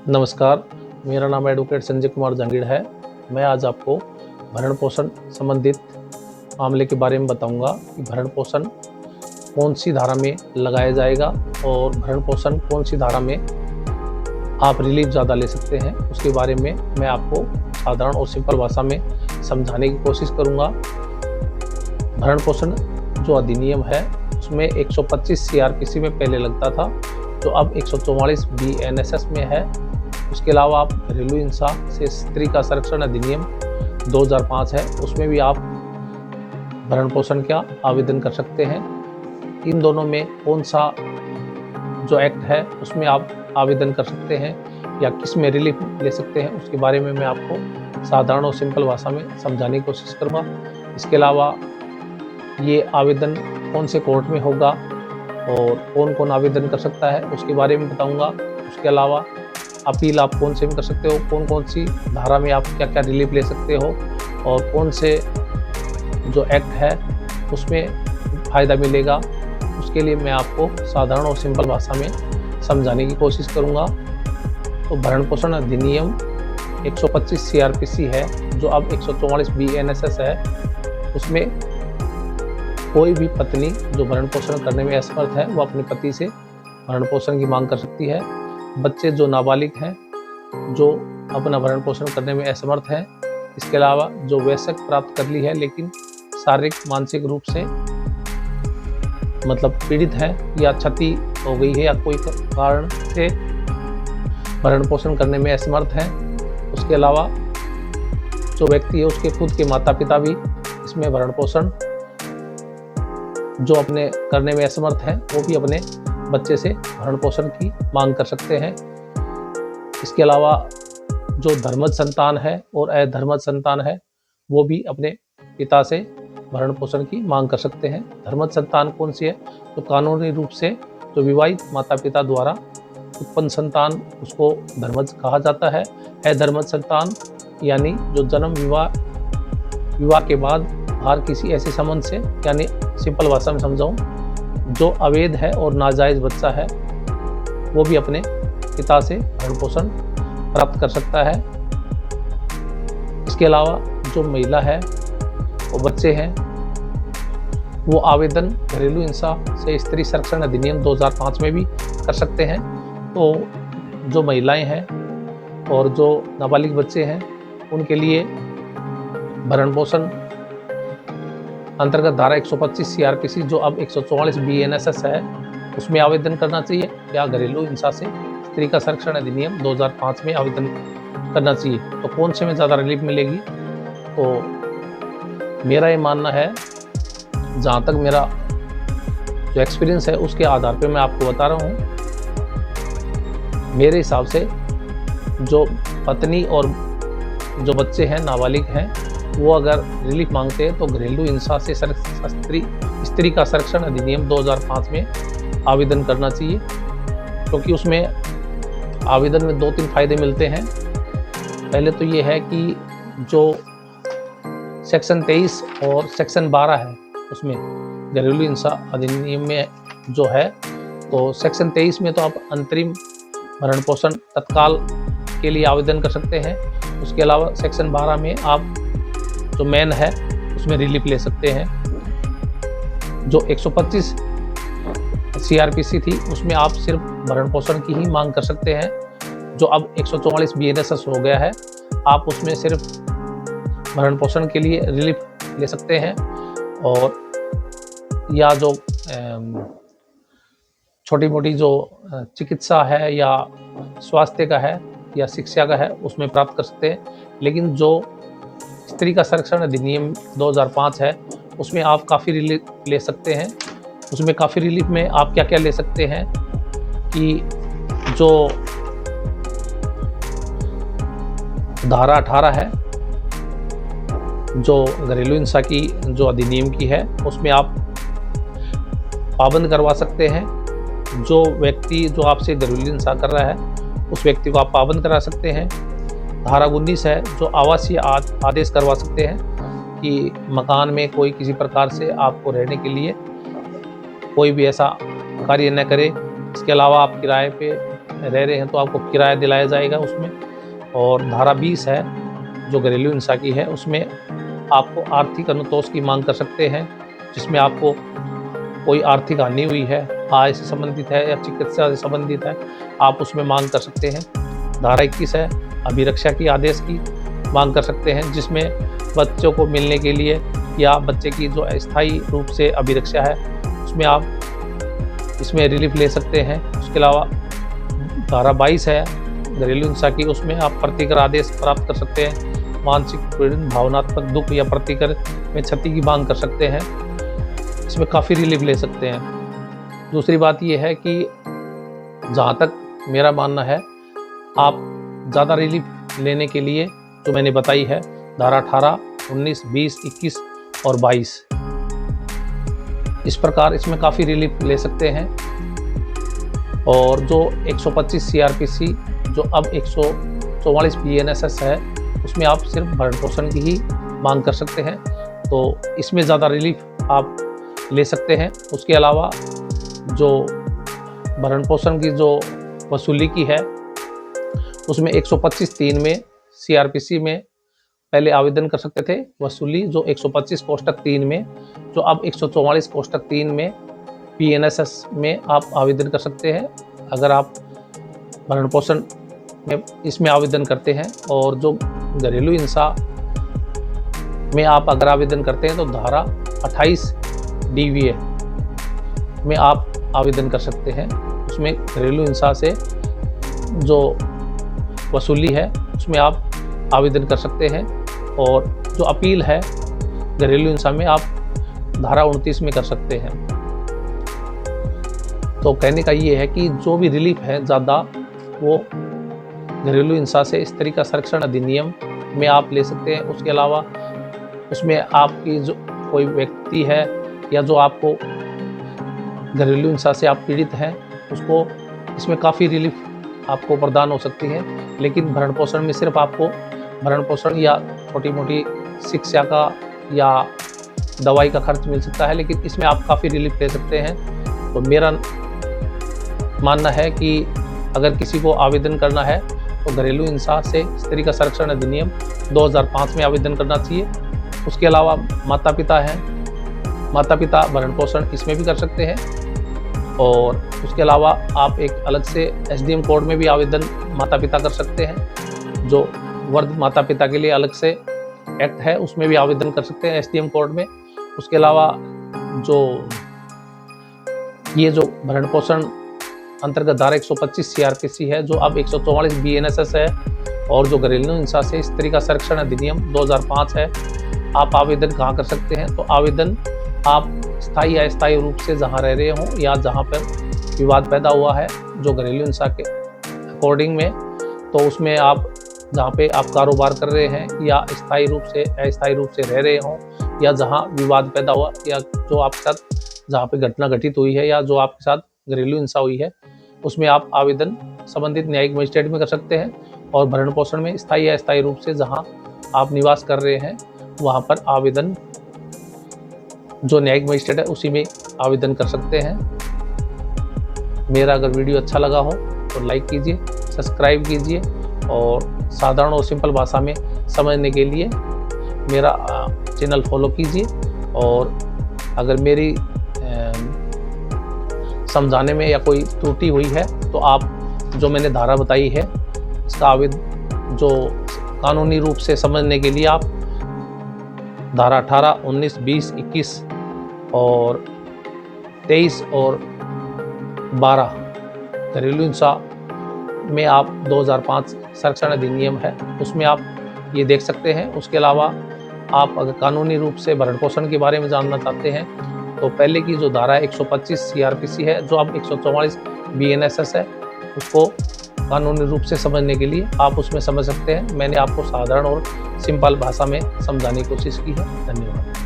नमस्कार, मेरा नाम एडवोकेट संजय कुमार जहांगीर है। मैं आज आपको भरण पोषण संबंधित मामले के बारे में बताऊंगा कि भरण पोषण कौन सी धारा में लगाया जाएगा और भरण पोषण कौन सी धारा में आप रिलीफ ज़्यादा ले सकते हैं। उसके बारे में मैं आपको साधारण और सिंपल भाषा में समझाने की कोशिश करूंगा। भरण पोषण जो अधिनियम है उसमें 125 CRPC में पहले लगता था, जो अब 144 BENSS में है। उसके अलावा आप घरेलू हिंसा से स्त्री का संरक्षण अधिनियम 2005 है, उसमें भी आप भरण पोषण का आवेदन कर सकते हैं। इन दोनों में कौन सा जो एक्ट है उसमें आप आवेदन कर सकते हैं या किस में रिलीफ ले सकते हैं, उसके बारे में मैं आपको साधारण और सिंपल भाषा में समझाने की कोशिश करूँगा। इसके अलावा ये आवेदन कौन से कोर्ट में होगा और कौन कौन आवेदन कर सकता है उसके बारे में बताऊंगा। उसके अलावा अपील आप कौन से में कर सकते हो, कौन कौन सी धारा में आप क्या क्या रिलीफ ले सकते हो और कौन से जो एक्ट है उसमें फ़ायदा मिलेगा, उसके लिए मैं आपको साधारण और सिंपल भाषा में समझाने की कोशिश करूंगा। तो भरण पोषण अधिनियम 125 CRPC है, जो अब 144 BENSS है। उसमें कोई भी पत्नी जो भरण पोषण करने में असमर्थ है वो अपने पति से भरण पोषण की मांग कर सकती है। बच्चे जो नाबालिग हैं जो अपना भरण पोषण करने में असमर्थ हैं, इसके अलावा जो वयस्क प्राप्त कर ली है लेकिन शारीरिक मानसिक रूप से मतलब पीड़ित है या क्षति हो गई है या कोई कारण से भरण पोषण करने में असमर्थ हैं। उसके अलावा जो व्यक्ति है उसके खुद के माता पिता भी इसमें भरण पोषण जो अपने करने में असमर्थ हैं वो भी अपने बच्चे से भरण पोषण की मांग कर सकते हैं। इसके अलावा जो धर्मज संतान है और अधर्मज संतान है वो भी अपने पिता से भरण पोषण की मांग कर सकते हैं। धर्मज संतान कौन सी है? तो कानूनी रूप से जो विवाहित माता पिता द्वारा उत्पन्न संतान उसको धर्मज कहा जाता है। अधर्मज संतान यानी जो जन्म विवाह के बाद बाहर किसी ऐसे संबंध से, यानी सिंपल भाषा में समझाऊं, जो अवैध है और नाजायज़ बच्चा है वो भी अपने पिता से भरण पोषण प्राप्त कर सकता है। इसके अलावा जो महिला है वो बच्चे हैं वो आवेदन घरेलू हिंसा से स्त्री संरक्षण अधिनियम 2005 में भी कर सकते हैं। तो जो महिलाएं हैं और जो नाबालिग बच्चे हैं उनके लिए भरण पोषण अंतर्गत धारा 125 CRPC जो अब 144 BENSS है उसमें आवेदन करना चाहिए या घरेलू हिंसा से स्त्री का संरक्षण अधिनियम 2005 में आवेदन करना चाहिए। तो कौन से में ज़्यादा रिलीफ मिलेगी? तो मेरा ये मानना है, जहाँ तक मेरा जो एक्सपीरियंस है उसके आधार पे मैं आपको बता रहा हूँ, मेरे हिसाब से जो पत्नी और जो बच्चे हैं नाबालिग हैं वो अगर रिलीफ मांगते हैं तो घरेलू हिंसा से स्त्री का संरक्षण अधिनियम 2005 में आवेदन करना चाहिए, क्योंकि उसमें आवेदन में 2-3 फायदे मिलते हैं। पहले तो ये है कि जो सेक्शन 23 और सेक्शन 12 है उसमें घरेलू हिंसा अधिनियम में जो है, तो सेक्शन 23 में तो आप अंतरिम भरण पोषण तत्काल के लिए आवेदन कर सकते हैं। उसके अलावा सेक्शन 12 में आप जो मेन है उसमें रिलीफ ले सकते हैं। जो 125 CRPC थी उसमें आप सिर्फ भरण पोषण की ही मांग कर सकते हैं। जो अब 144 BENSS हो गया है, आप उसमें सिर्फ भरण पोषण के लिए रिलीफ ले सकते हैं। और या जो छोटी मोटी जो चिकित्सा है या स्वास्थ्य का है या शिक्षा का है उसमें प्राप्त कर सकते हैं। लेकिन जो स्त्री का संरक्षण अधिनियम 2005 है उसमें आप काफ़ी रिलीफ ले सकते हैं। उसमें काफ़ी रिलीफ में आप क्या क्या ले सकते हैं कि जो धारा 18 है जो घरेलू हिंसा की जो अधिनियम की है उसमें आप पाबंद करवा सकते हैं। जो व्यक्ति जो आपसे घरेलू हिंसा कर रहा है उस व्यक्ति को आप पाबंद करा सकते हैं। धारा 19 है जो आवासीय आदेश करवा सकते हैं कि मकान में कोई किसी प्रकार से आपको रहने के लिए कोई भी ऐसा कार्य न करे। इसके अलावा आप किराए पे रह रहे हैं तो आपको किराया दिलाया जाएगा उसमें। और धारा 20 है जो घरेलू हिंसा की है, उसमें आपको आर्थिक अनुतोष की मांग कर सकते हैं, जिसमें आपको कोई आर्थिक हानि हुई है, आय से संबंधित है या चिकित्सा से संबंधित है, आप उसमें मांग कर सकते हैं। धारा 21 है अभिरक्षा की आदेश की मांग कर सकते हैं, जिसमें बच्चों को मिलने के लिए या बच्चे की जो अस्थायी रूप से अभिरक्षा है उसमें आप इसमें रिलीफ ले सकते हैं। उसके अलावा धारा 22 है घरेलू हिंसा की, उसमें आप प्रतिकर आदेश प्राप्त कर सकते हैं, मानसिक पीड़न, भावनात्मक दुख या प्रतिकर में क्षति की मांग कर सकते हैं, इसमें काफ़ी रिलीफ ले सकते हैं। दूसरी बात यह है कि जहाँ तक मेरा मानना है, आप ज़्यादा रिलीफ लेने के लिए जो मैंने बताई है धारा 18, 19, 20, 21 और 22, इस प्रकार इसमें काफ़ी रिलीफ ले सकते हैं। और जो 125 CRPC जो अब 144 BNSS है, उसमें आप सिर्फ भरण पोषण की ही मांग कर सकते हैं, तो इसमें ज़्यादा रिलीफ आप ले सकते हैं। उसके अलावा जो भरण पोषण की जो वसूली की है, उसमें 125(3) में CRPC में पहले आवेदन कर सकते थे वसूली, जो 125 कोष्टक 3 में, जो अब 144 कोष्टक 3 में BNSS में आप आवेदन कर सकते हैं अगर आप भरण पोषण में इसमें आवेदन करते हैं। और जो घरेलू हिंसा में आप अगर आवेदन करते हैं तो धारा 28 DVA में आप आवेदन कर सकते हैं। उसमें घरेलू हिंसा से जो वसूली है उसमें आप आवेदन कर सकते हैं। और जो अपील है घरेलू हिंसा में आप धारा 29 में कर सकते हैं। तो कहने का ये है कि जो भी रिलीफ है ज़्यादा, वो घरेलू हिंसा से इस तरीका संरक्षण अधिनियम में आप ले सकते हैं। उसके अलावा उसमें आपकी जो कोई व्यक्ति है या जो आपको घरेलू हिंसा से आप पीड़ित हैं, उसको इसमें काफ़ी रिलीफ आपको प्रदान हो सकती है। लेकिन भरण पोषण में सिर्फ आपको भरण पोषण या छोटी मोटी शिक्षा का या दवाई का खर्च मिल सकता है, लेकिन इसमें आप काफ़ी रिलीफ ले सकते हैं। तो मेरा मानना है कि अगर किसी को आवेदन करना है तो घरेलू हिंसा से स्त्री का संरक्षण अधिनियम 2005 में आवेदन करना चाहिए। उसके अलावा माता पिता हैं, माता पिता भरण पोषण इसमें भी कर सकते हैं। और उसके अलावा आप एक अलग से SDM कोड में भी आवेदन माता पिता कर सकते हैं। जो वृद्ध माता पिता के लिए अलग से एक्ट है, उसमें भी आवेदन कर सकते हैं SDM कोड में। उसके अलावा जो ये जो भरण पोषण अंतर्गत धारा 125 CRPC है, जो अब 144 BNSS है, और जो घरेलू हिंसा से स्त्री का संरक्षण अधिनियम 2005 है, आप आवेदन कहाँ कर सकते हैं? तो आवेदन आप स्थायी या अस्थायी रूप से जहाँ रह रहे हों या जहाँ पर विवाद पैदा हुआ है जो घरेलू हिंसा के अकॉर्डिंग में, तो उसमें आप जहाँ पे आप कारोबार कर रहे हैं या स्थायी रूप से अस्थायी रूप से रह रहे हों, या जहाँ विवाद पैदा हुआ या जो आपके साथ जहाँ पे घटना घटित हुई है या जो आपके साथ घरेलू हिंसा हुई है, उसमें आप आवेदन संबंधित न्यायिक मजिस्ट्रेट में कर सकते हैं। और भरण पोषण में स्थायी या अस्थायी रूप से जहाँ आप निवास कर रहे हैं, वहाँ पर आवेदन जो न्यायिक मजिस्ट्रेट है उसी में आवेदन कर सकते हैं। मेरा अगर वीडियो अच्छा लगा हो तो लाइक कीजिए, सब्सक्राइब कीजिए, और साधारण और सिंपल भाषा में समझने के लिए मेरा चैनल फॉलो कीजिए। और अगर मेरी समझाने में या कोई त्रुटि हुई है तो आप जो मैंने धारा बताई है, इसका आवेदन जो कानूनी रूप से समझने के लिए आप धारा 18, 19, 20, 21 और 23 और 12 घरेलू हिंसा में आप 2005 संरक्षण अधिनियम है, उसमें आप ये देख सकते हैं। उसके अलावा आप अगर कानूनी रूप से भरण पोषण के बारे में जानना चाहते हैं तो पहले की जो धारा 125 CRPC है, जो अब 144 BNSS है, उसको कानूनी रूप से समझने के लिए आप उसमें समझ सकते हैं। मैंने आपको साधारण और सिंपल भाषा में समझाने की कोशिश की है। धन्यवाद।